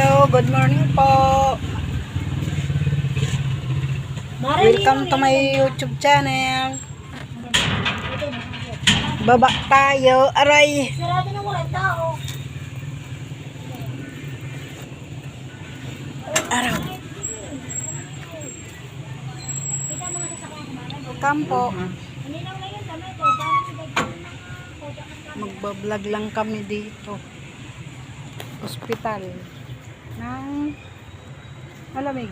Hello, good morning po. Welcome to my YouTube channel. Baba tayo, aray. Sarado na mga tao. Araw. Welcome po. Magbablog lang kami dito. Hospital ng Malamig.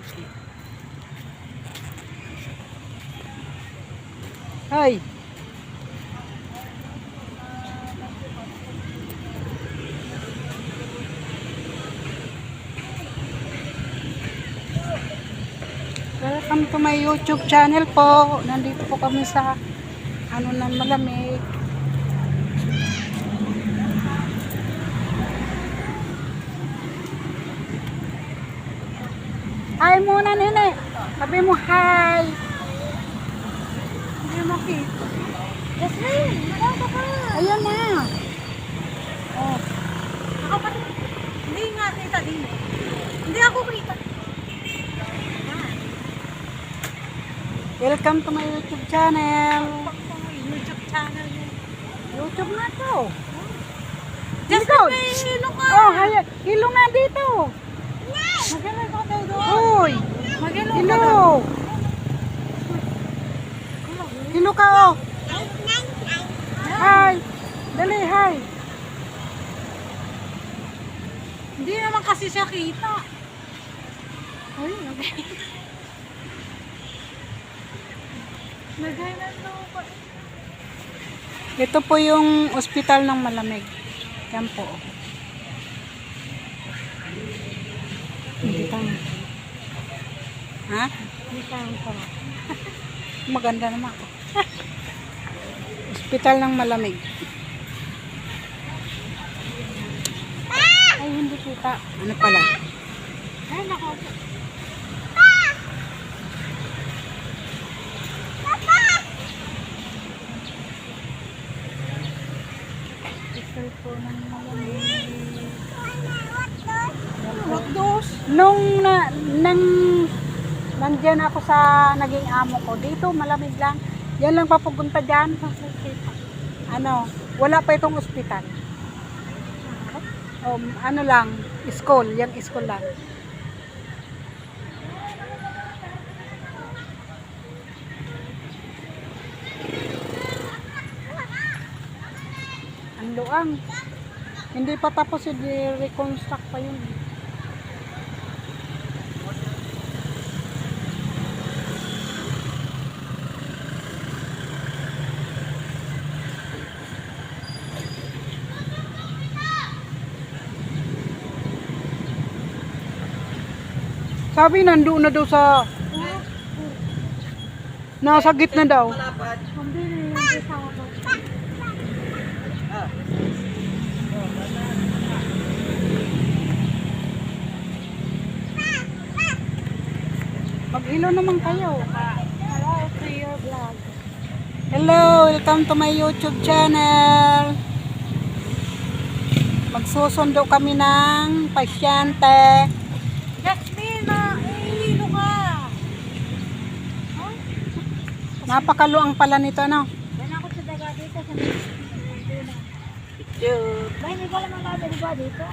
Hi. Welcome to my YouTube channel po. Nandito po kami sa ng Malamig. Hi muna, nene. Sabi mo hi. Hindi mo kita. Jasmine, malata ka. Ayan na. Oh. Ako pa rin. Hindi nga kita din. Hindi ako kita. Welcome to my YouTube channel. YouTube channel mo. YouTube na to. Jasmine, may hilo ka. Oh, hi. Hilo nga dito. Magaling ka daw doon. Uy. Magaling ka Hilo. daw. Hilo ka oh. Hi. Dali, hi. Hindi naman kasi siya kita. Ay, okay. Nagaynan daw pa. Ito po yung ospital ng Malamig. Yan po. Hindi tang. Ha? Hindi tayong pa. Maganda naman ako. Ospital ng Malamig. Ay, hindi kita. Ano pala? Ay, nako. Ospital po ng Malamig. Nandyan ako sa naging amo ko. Dito, malamig lang. Yan lang papupunta dyan. Wala pa itong ospital. Ano lang, school. Yan, school lang. Ang luang. Hindi pa tapos, i-reconstruct pa yun. Sabi nandoon na daw sa nasa gitna daw. Hindi na sa ako. Mag-hello naman kayo. Hello to your vlog. Hello, welcome to my YouTube channel. Magsusundo kami ng pasyente. Jasmine, hilo ka. Huh? Napakaluang pala nito, ano? Yan ako sa daga dito sa Picture. Bay, hindi ko alam ang labi ba dito.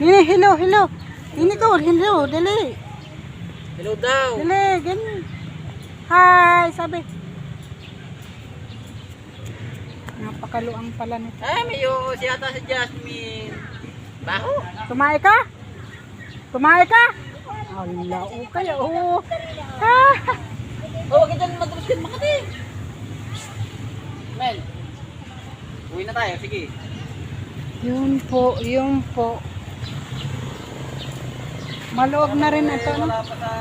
Nini, hello. Nini ko, hello, dali. Hello daw. Dali, ganyan. Hi, sabi. Napakaluang pala nito. Ay, may si ata si Jasmine. Baho. Tumae ka? Ala, okay, oh. Ha? Oh, wag ka dyan matapos ka Makati. Mel. Uwi na tayo, sige. Yun po. Maluwag na rin ito, no? Wala pa sa...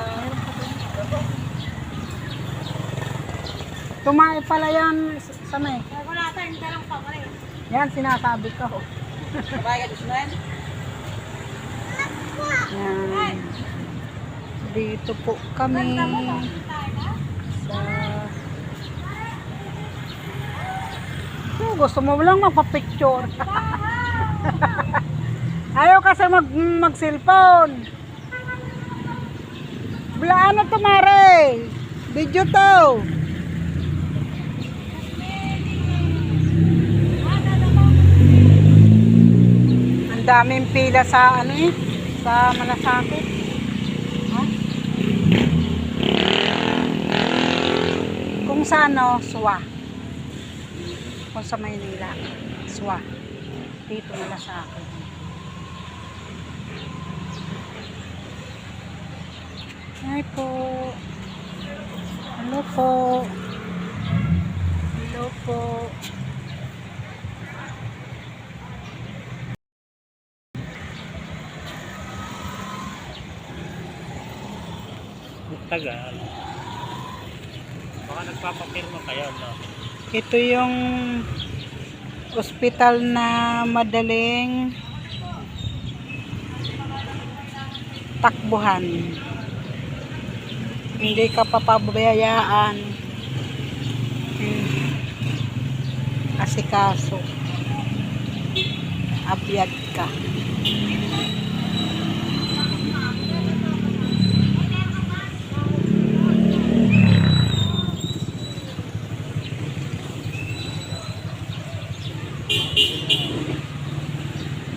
Tumae pala yan sa may. Wala tayong talong pa rin. Yan, sinasabi ko. Sabay ka, Jasmine. Yan. Dito po kami sa... Gusto mo lang magpa-picture. Ayaw kasi mag-cellphone. Ano to, Mare? Video to. Ang daming pila sa ano eh, sa Malasakit. Huh? Kung sa ano, Suwa. Kung sa Maynila, Suwa. Dito Malasakit. Hi po. Hello po. Hello po. Tagal. Baka nagpapapirma kayo, no? Ito yung ospital na madaling takbuhan. Hindi ka papabayaan. Asikaso. Abiyad ka.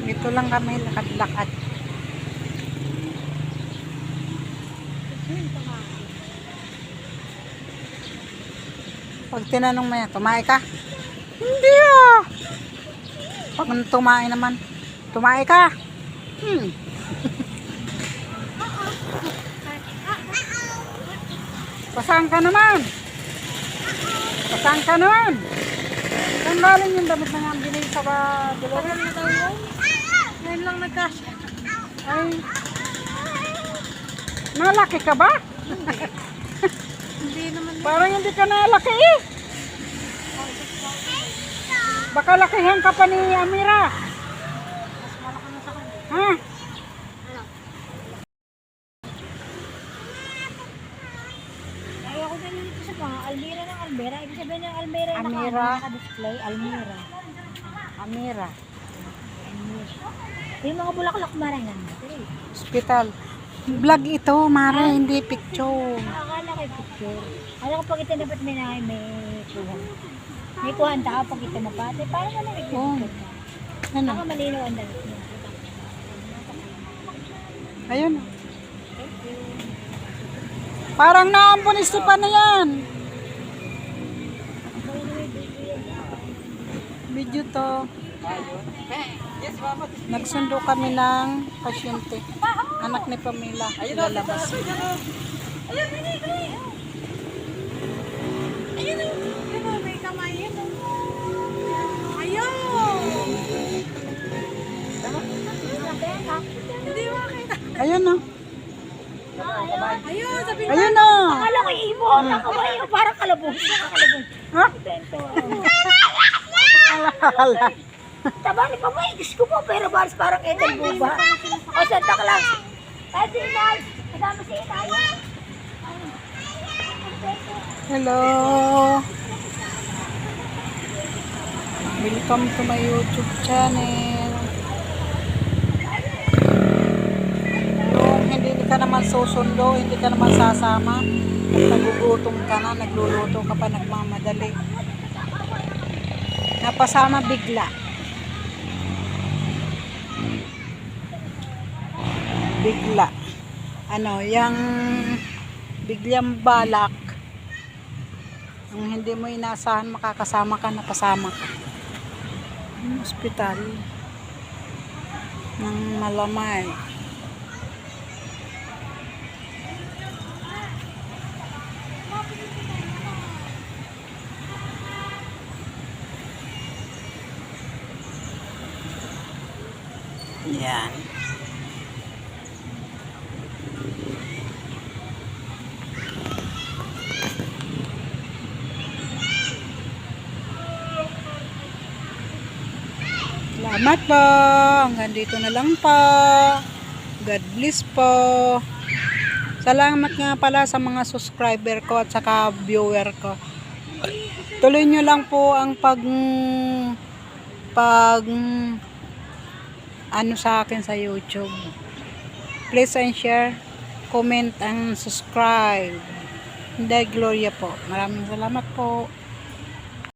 Ito lang kami lakad-lakad. Pag tinanong mo yan, tumae ka? Hindi ah. Pag tumae naman, tumae ka? Pasang ka naman? Pasang ka naman? Saan galing yung damit na nga binili sa dalawa? Ngayon lang nagkasya. Ay, nalaki ka ba? Hindi naman. Parang hindi ka nalaki eh. Baka lakihan ka pa ni Amira. Mas malaki na sa kanya. Ha? Ayaw ko din dito sa mga Almira ng Almira. Ibig sabihin ng Almira na Almira. naka-display. Almira. Amira. Yung mga bulaklak marangan. Hospital. Vlog ito, Mara, hindi picture. Akala ko yung picture. Alam ko pag ito dapat may kuhan. May kuhan tao pag ito mapate. Parang ano may Oh. picture ka. Ano? Baka malinaw ang damit niya. Ayun. Parang naampunis pa na yan. Video to. Nagsundo kami ng pasyente. Anak ni Pamela. Lalabas. Ayun, binigay. Ayun, ayun, may kamay yun. Ayun. Hindi makita. Ayun na. Ayun, sabi mo. Ayun na. Akala ko ibon. Nakaway yung parang kalabog. Ha? Bento. Ala. Taba ni Pamay, Diyos ko po, pero baris parang Ethel Buba. O Santa Claus. Ay, si Inay. Kasama si Inay. Hello. Welcome to my YouTube channel. Kung hindi ka naman susundo, hindi ka naman sasama, at nagugutom ka na, nagluluto ka pa, nagmamadali. Napasama bigla. Bigla. Ano, yung biglang balak. Ang hindi mo inasahan, makakasama ka, napasama ka. Yung ospital ng Malamay. Yan. Salamat po. Hanggang dito na lang po. God bless po. Salamat nga pala sa mga subscriber ko at saka viewer ko. Tuloy nyo lang po ang pag ano sa akin sa YouTube. Please and share comment, and subscribe. Inday Gloria po. Maraming salamat po.